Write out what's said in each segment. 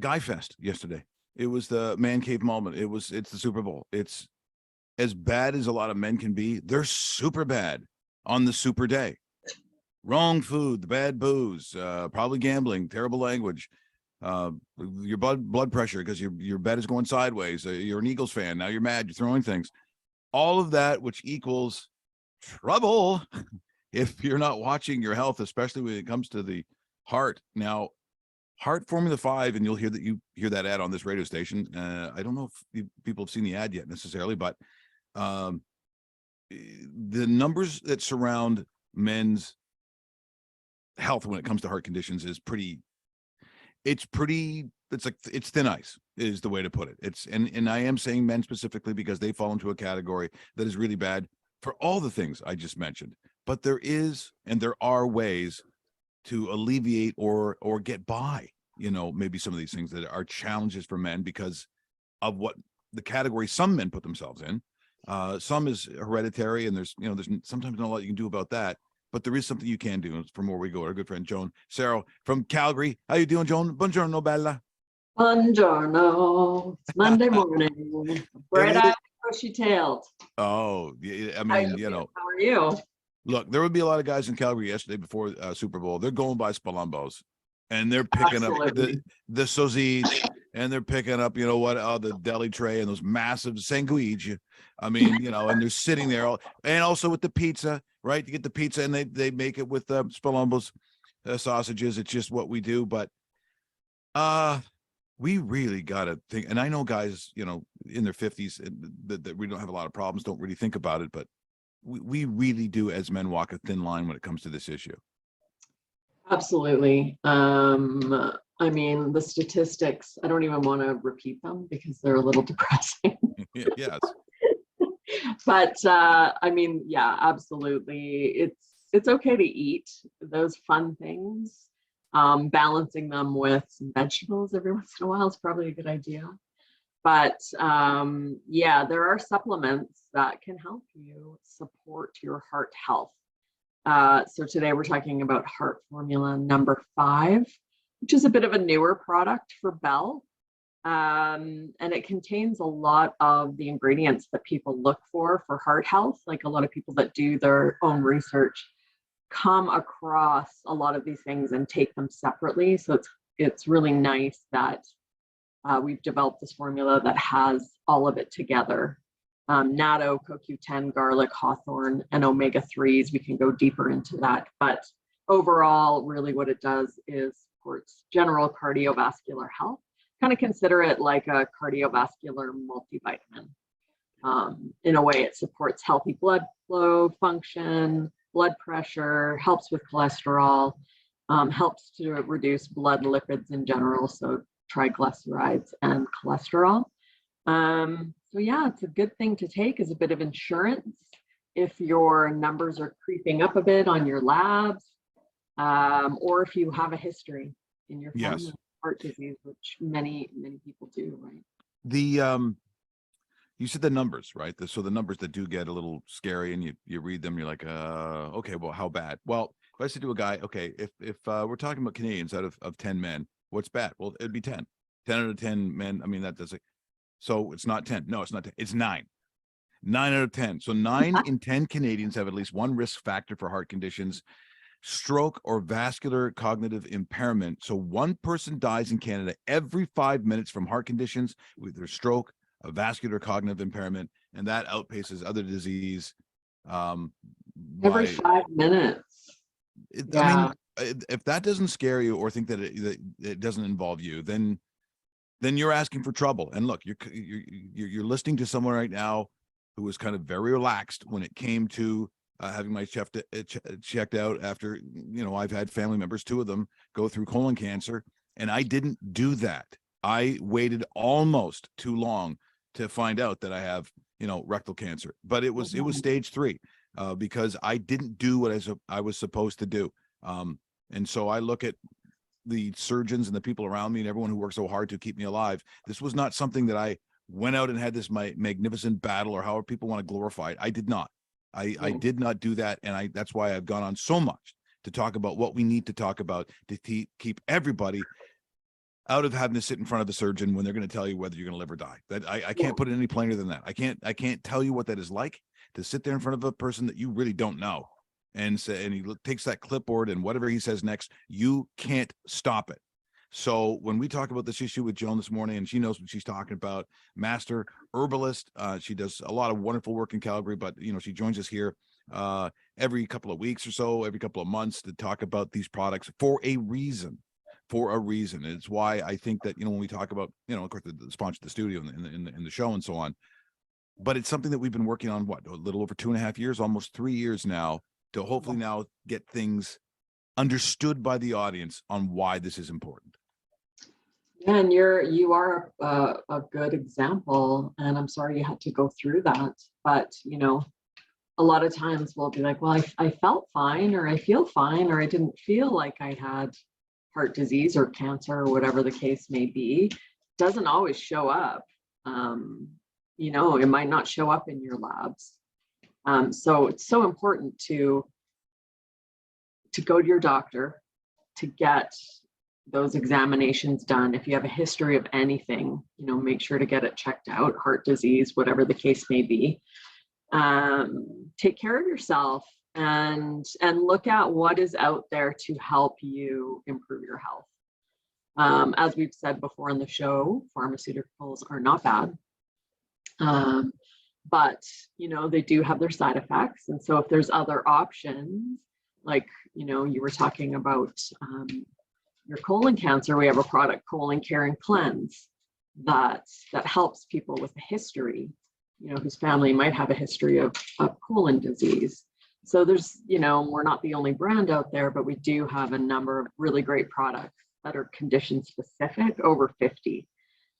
Guy Fest yesterday. It was the man cave moment. It's the Super Bowl. It's as bad as a lot of men can be. They're super bad on the super day. Wrong food, the bad booze, probably gambling, terrible language, your blood pressure because your bet is going sideways. You're an Eagles fan. Now you're mad. You're throwing things. All of that, which equals trouble if you're not watching your health, especially when it comes to the heart. Now, Heart Formula 5, and you'll hear that ad on this radio station. I don't know if people have seen the ad yet necessarily, but the numbers that surround men's health when it comes to heart conditions is it's thin ice is the way to put it. And I am saying men specifically because they fall into a category that is really bad for all the things I just mentioned. But there are ways to alleviate or get by, maybe some of these things that are challenges for men because of what the category some men put themselves in. Some is hereditary, and there's sometimes not a lot you can do about that. But there is something you can do. From where we go, our good friend Joan Sarro from Calgary. How you doing, Joan? Buongiorno, bella. Buongiorno. It's Monday morning. Bright-eyed, bushy-tailed. Oh, I mean, How are you? Look, there would be a lot of guys in Calgary yesterday before Super Bowl. They're going by Spalombos, and they're picking up the sausage, and they're picking up, the deli tray and those massive sanguigi. I mean, and they're sitting there, and also with the pizza, right? You get the pizza, and they make it with Spalombos sausages. It's just what we do, but we really got to think. And I know guys, in their 50s that we don't have a lot of problems, don't really think about it, but we really do as men walk a thin line when it comes to this issue. Absolutely. I mean, the statistics, I don't even want to repeat them because they're a little depressing. Yes. But I mean, yeah, absolutely. It's okay to eat those fun things. Balancing them with some vegetables every once in a while is probably a good idea. But yeah, there are supplements that can help you support your heart health. So today we're talking about Heart Formula number 5, which is a bit of a newer product for Bell. And it contains a lot of the ingredients that people look for heart health. Like a lot of people that do their own research come across a lot of these things and take them separately. So it's really nice that we've developed this formula that has all of it together. Natto, CoQ10, garlic, hawthorn, and omega-3s. We can go deeper into that. But overall, really what it does is supports general cardiovascular health. Kind of consider it like a cardiovascular multivitamin. In a way, it supports healthy blood flow, function, blood pressure, helps with cholesterol, helps to reduce blood lipids in general, so triglycerides and cholesterol. So yeah, it's a good thing to take as a bit of insurance if your numbers are creeping up a bit on your labs, or if you have a history in your family. Yes. Of heart disease, which many people do, right? You said the numbers, right? So the numbers that do get a little scary, and you read them, you're like, okay, well, how bad? Well, if I said to a guy, okay, if we're talking about Canadians out of 10 men, what's bad? Well, it'd be 10 out of 10 men. I mean, that does it. So it's not 10. No, it's not 10. It's 9 out of 10. So 9 in 10 Canadians have at least one risk factor for heart conditions, stroke or vascular cognitive impairment. So one person dies in Canada every 5 minutes from heart conditions, with their stroke, a vascular cognitive impairment, and that outpaces other disease. Every 5 minutes. I mean, if that doesn't scare you or think that it doesn't involve you, then you're asking for trouble. And look, you're listening to someone right now who was kind of very relaxed when it came to having my checked out after, I've had family members, 2 of them, go through colon cancer, and I didn't do that. I waited almost too long to find out that I have, rectal cancer, but it was stage 3 because I didn't do what I was supposed to do. And so I look at the surgeons and the people around me and everyone who worked so hard to keep me alive. This was not something that I went out and had this magnificent battle, or however people want to glorify it. I did not. I did not do that. And that's why I've gone on so much to talk about what we need to talk about to keep everybody out of having to sit in front of a surgeon when they're going to tell you whether you're going to live or die. That I can't put it any plainer than that. I can't tell you what that is like to sit there in front of a person that you really don't know and say, and he takes that clipboard and whatever he says next, you can't stop it. So when we talk about this issue with Joan this morning, and she knows what she's talking about, master herbalist, she does a lot of wonderful work in Calgary, but she joins us here every couple of weeks or so, every couple of months to talk about these products for a reason. It's why I think that, when we talk about, of course, the sponsor of the studio in the show and so on, but it's something that we've been working on, a little over 2.5 years, almost 3 years now, to hopefully now get things understood by the audience on why this is important. Yeah, and you are a good example, and I'm sorry you had to go through that, but a lot of times we'll be like, well, I felt fine, or I feel fine, or I didn't feel like I had heart disease or cancer or whatever the case may be. Doesn't always show up. It might not show up in your labs. So it's so important to go to your doctor to get those examinations done. If you have a history of anything, make sure to get it checked out, heart disease, whatever the case may be. Take care of yourself and look at what is out there to help you improve your health. As we've said before in the show, pharmaceuticals are not bad. But they do have their side effects. And so if there's other options, like, you were talking about your colon cancer, we have a product, Colon Care and Cleanse, that helps people with a history, whose family might have a history of colon disease. So there's, we're not the only brand out there, but we do have a number of really great products that are condition specific, over 50.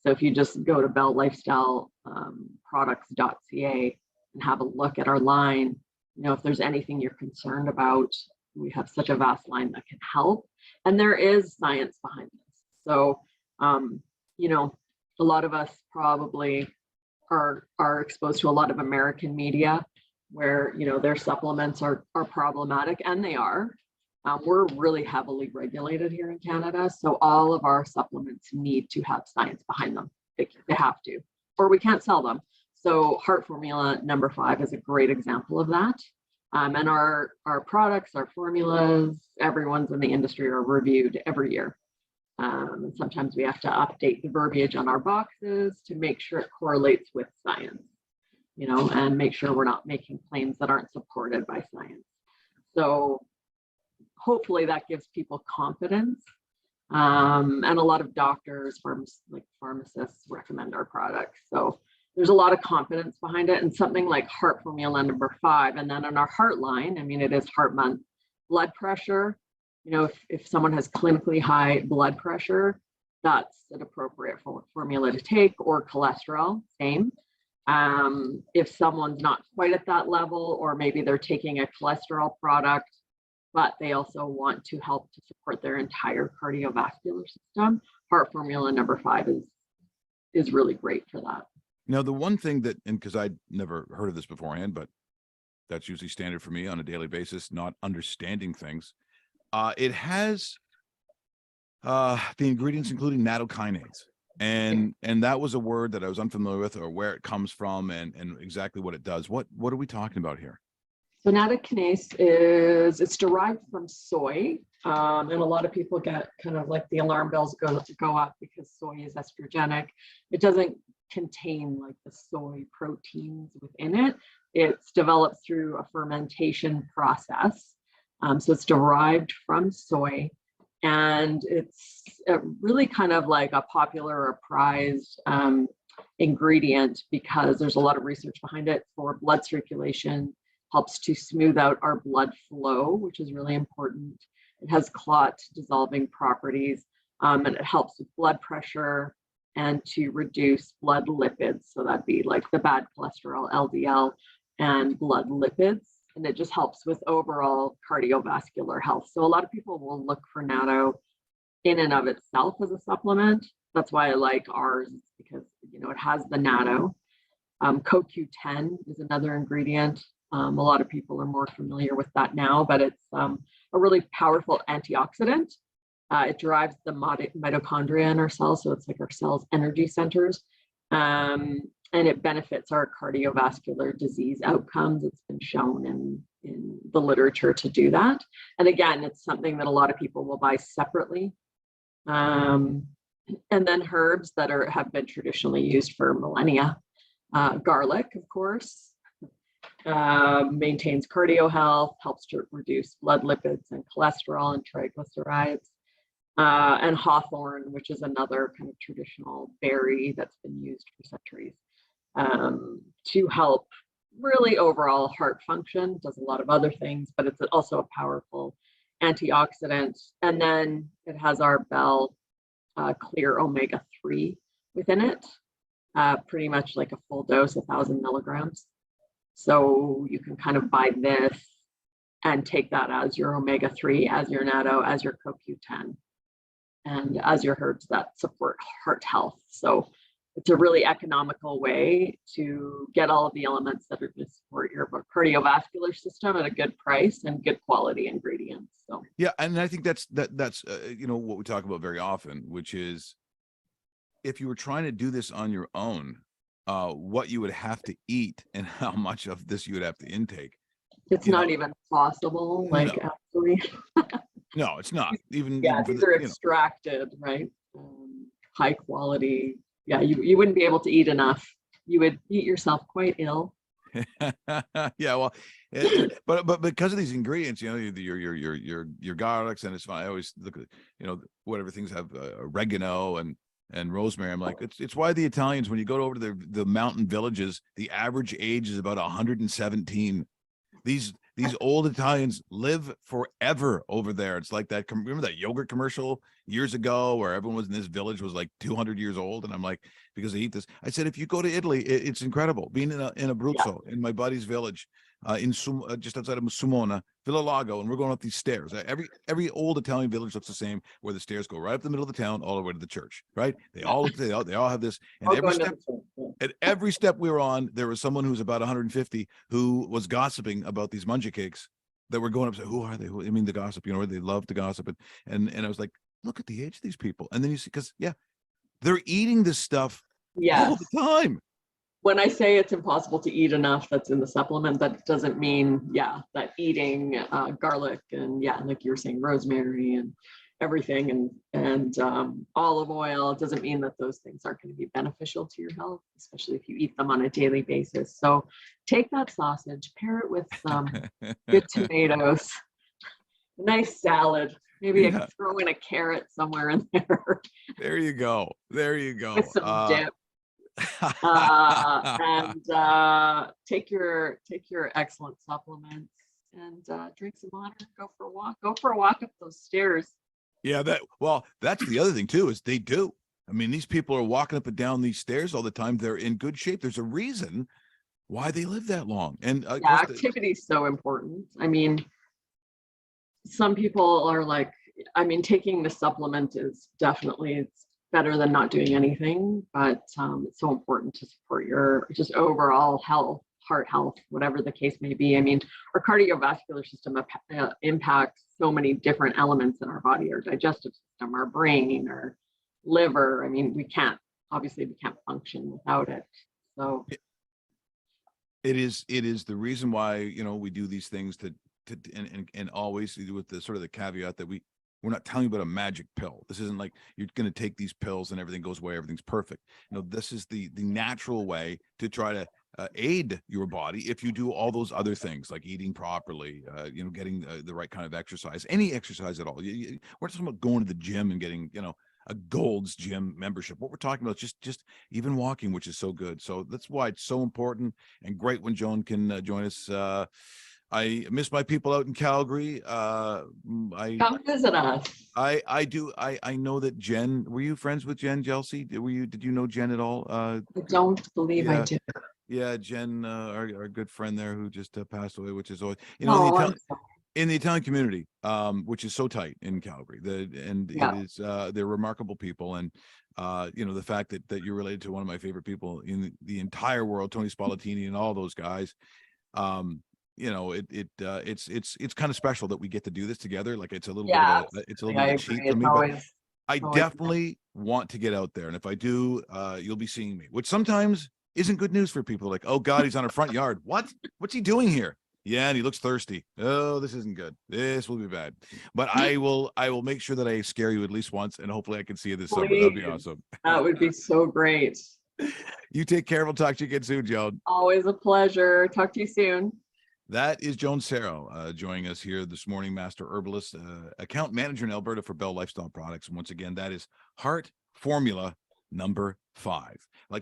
So if you just go to belllifestyleproducts.ca and have a look at our line, if there's anything you're concerned about, we have such a vast line that can help. And there is science behind this. So, a lot of us probably are exposed to a lot of American media where, their supplements are problematic, and they are. We're really heavily regulated here in Canada, so all of our supplements need to have science behind them. They have to, or we can't sell them. So Heart Formula number 5 is a great example of that. And our products, our formulas, everyone's in the industry are reviewed every year. And sometimes we have to update the verbiage on our boxes to make sure it correlates with science, and make sure we're not making claims that aren't supported by science. So hopefully that gives people confidence. And a lot of doctors, pharmacists recommend our products. So there's a lot of confidence behind it, and something like Heart Formula number 5. And then on our heart line, it is Heart Month, blood pressure. If someone has clinically high blood pressure, that's an appropriate formula to take, or cholesterol, same. If someone's not quite at that level, or maybe they're taking a cholesterol product, but they also want to help to support their entire cardiovascular system, Heart Formula number 5 is really great for that. Now, the one thing that, and because I'd never heard of this beforehand, but that's usually standard for me on a daily basis, not understanding things. It has the ingredients including nattokinase. And that was a word that I was unfamiliar with, or where it comes from and exactly what it does. What are we talking about here? So nattokinase it's derived from soy. And a lot of people get kind of like the alarm bells go up because soy is estrogenic. It doesn't contain like the soy proteins within it. It's developed through a fermentation process. So it's derived from soy, and it's really kind of like a popular or prized ingredient because there's a lot of research behind it for blood circulation, helps to smooth out our blood flow, which is really important. It has clot dissolving properties, and it helps with blood pressure and to reduce blood lipids. So that'd be like the bad cholesterol, LDL, and blood lipids. And it just helps with overall cardiovascular health. So a lot of people will look for natto in and of itself as a supplement. That's why I like ours, because it has the natto. CoQ10 is another ingredient. A lot of people are more familiar with that now, but it's a really powerful antioxidant. It drives the mitochondria in our cells, so it's like our cells' energy centers. And it benefits our cardiovascular disease outcomes. It's been shown in the literature to do that. And again, it's something that a lot of people will buy separately. And then herbs that have been traditionally used for millennia. Garlic, of course, maintains cardio health, helps to reduce blood lipids and cholesterol and triglycerides. And hawthorn, which is another kind of traditional berry that's been used for centuries to help really overall heart function. Does a lot of other things, but it's also a powerful antioxidant. And then it has our Bell Clear omega-3 within it, pretty much like a full dose, 1,000 milligrams. So you can kind of buy this and take that as your omega-3, as your natto, as your CoQ10, and as your herbs that support heart health. So it's a really economical way to get all of the elements that are going to support your cardiovascular system at a good price and good quality ingredients. So yeah, and I think that's you know, what we talk about very often, which is if you were trying to do this on your own, what you would have to eat and how much of this you would have to intake. It's not even possible, like, no. Actually. No, it's not. Even Yeah, even these are extracted, right? High quality. Yeah, you wouldn't be able to eat enough. You would eat yourself quite ill. Yeah, well, but because of these ingredients, you know, your garlics, and it's fine. I always look at, you know, whatever things have oregano and rosemary. I'm like, it's why the Italians, when you go over to the mountain villages, the average age is about 117. These old Italians live forever over there. It's like that. Remember that yogurt commercial years ago where everyone was in this village was like 200 years old, and I'm like, because they eat this. I said, if you go to Italy, it's incredible. Being in Abruzzo, in my buddy's village, just outside of Sumona, Villa Lago, and we're going up these stairs. Every old Italian village looks the same, where the stairs go right up the middle of the town, all the way to the church. Right? They all have this, and every step we were on, there was someone who's about 150 who was gossiping about these munja cakes that were going up. So who are they? I mean, the gossip. You know, they love to gossip, and I was like, look at the age of these people, and then you see, because they're eating this stuff all the time. When I say it's impossible to eat enough that's in the supplement, that doesn't mean, that eating garlic and like you were saying, rosemary and everything and olive oil, it doesn't mean that those things aren't going to be beneficial to your health, especially if you eat them on a daily basis. So take that sausage, pair it with some good tomatoes, a nice salad. Maybe I could throw in a carrot somewhere in there. There you go. With some dip. And take your excellent supplements and drink some water. Go for a walk up those stairs. Yeah, that's the other thing too, is they do. I mean, these people are walking up and down these stairs all the time. They're in good shape. There's a reason why they live that long. And activity is so important. I mean, some people are like, taking the supplement is definitely, it's better than not doing anything, but it's so important to support your just overall health, heart health, whatever the case may be. I mean, our cardiovascular system impacts so many different elements in our body, our digestive system, our brain, our liver. I mean, we can't function without it. So it is the reason why, you know, we do these things and always with the sort of the caveat that we're not telling you about a magic pill. This isn't like you're going to take these pills and everything goes away, everything's perfect. You know, this is the natural way to try to aid your body if you do all those other things like eating properly, you know, getting the right kind of exercise, any exercise at all. We're not talking about going to the gym and getting, you know, a Gold's Gym membership. What we're talking about is just even walking, which is so good. So that's why it's so important and great when Joan can join us. I miss my people out in Calgary. Come visit us. I do. I know that Jen, were you friends with Jen Jelsey? Did you know Jen at all? I don't believe I did. Yeah, Jen, our good friend there who just passed away, which is always, you know, in the Italian community, which is so tight in Calgary. It is they're remarkable people, and you know, the fact that you're related to one of my favorite people in the entire world, Tony Spallettini and all those guys. it's kind of special that we get to do this together. Like it's a little Yeah, it's a little absolutely. bit I of a cheat agree. for It's me, but always, I always, definitely want to get out there. And if I do, you'll be seeing me, which sometimes isn't good news for people. Like, oh God, he's on our front yard. What's he doing here? Yeah, and he looks thirsty. Oh, this isn't good. This will be bad. But I will make sure that I scare you at least once, and hopefully I can see you this summer. That'd be please. awesome. That would be so great. You take care. We'll talk to you again soon, Joan. Always a pleasure. Talk to you soon. That is Joan Sarro joining us here this morning, Master Herbalist, account manager in Alberta for Bell Lifestyle Products. And once again, that is Heart Formula number 5. Like